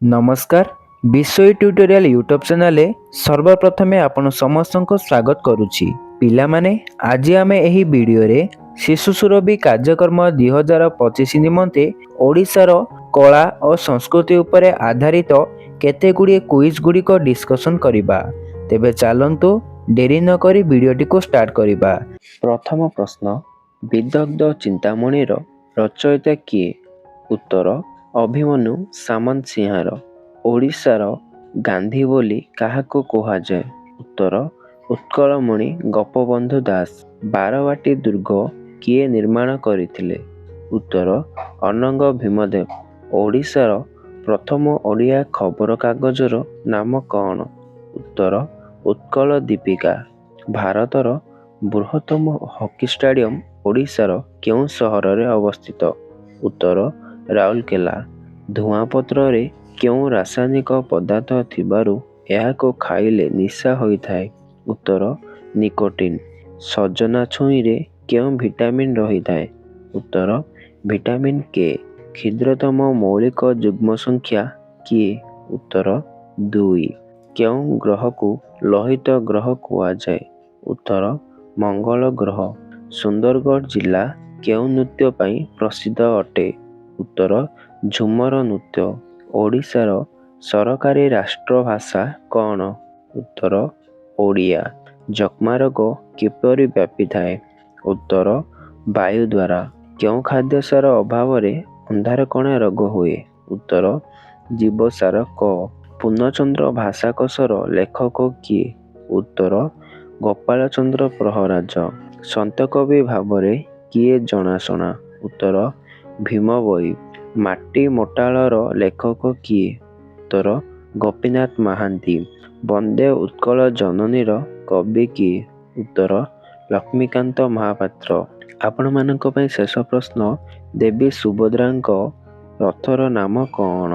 नमस्कार विषय tutorial YouTube channel सर्वप्रथमे आपण समस्त को स्वागत करुछि। पिलामाने आज आमे एही वीडियो रे शिशु सुरभि कार्यक्रम 2025 निमंते ओडिशार कला और संस्कृति उपरे आधारित केते गुडी क्विज गुडी को डिस्कशन करिबा। तेबे चलंतु देरी न करी वीडियोटी को स्टार्ट करिबा। प्रथम प्रश्न, विदग्ध चिंतामणि रचयिता किए? उत्तर अभिमन्यु सामंत सिंहार। ओडिशार गांधी बोली काहाको कुहाଯାଏ? उत्तर उत्कलमणि गोपबंधु दास। बारवाटी दुर्ग किए निर्माण करथिले? उत्तर अनंग भीमदेव। ओडिशार प्रथम ओडिया खबर कागजर नाम कौन? उत्तर उत्कल दीपिका। भारतर बृहत्तम हॉकी स्टेडियम ओडिशार केउं सहर रे अवस्थित? उत्तर राउरकेला। धुआंपत्र रे केउं रासायनिक पदार्थ थिबारु एहाको खाइले निशा होइथाय? उत्तर निकोटिन। सजना छुई रे केउं विटामिन रहिथाय? उत्तर विटामिन के। क्षुद्रतम मौलिक युग्म संख्या किए? उत्तर 2। केउं ग्रह को लोहित ग्रह कुहाଯାଏ? उत्तर मंगल ग्रह। सुंदरगढ़ जिला केउं नृत्य पई प्रसिद्ध अटे? उत्तर झुमर नृत्य। ओडिशार सरकारी राष्ट्रभाषा कौन? उत्तर ओडिया। जक्मा रोग किपरि व्यापी थाए? उत्तर वायु द्वारा। केउं खाद्य सार अभाव रे अंधारकणा रोग हुए? उत्तर जीवसार क। पूर्णचंद्र भाषाकोशर लेखक किए? उत्तर गोपाल चंद्र प्रहराज। संत कवि भावरे किए जनाशुना? उत्तर भीम भोई। माटी मोटाळर लेखक किए? उत्तर गोपीनाथ महांती। वंदे उत्कल जननीर कवि किए? उत्तर लक्ष्मीकांत महापात्र। आपण मानक पई शेष प्रश्न, देवी सुभद्रांक रथर नाम कौन?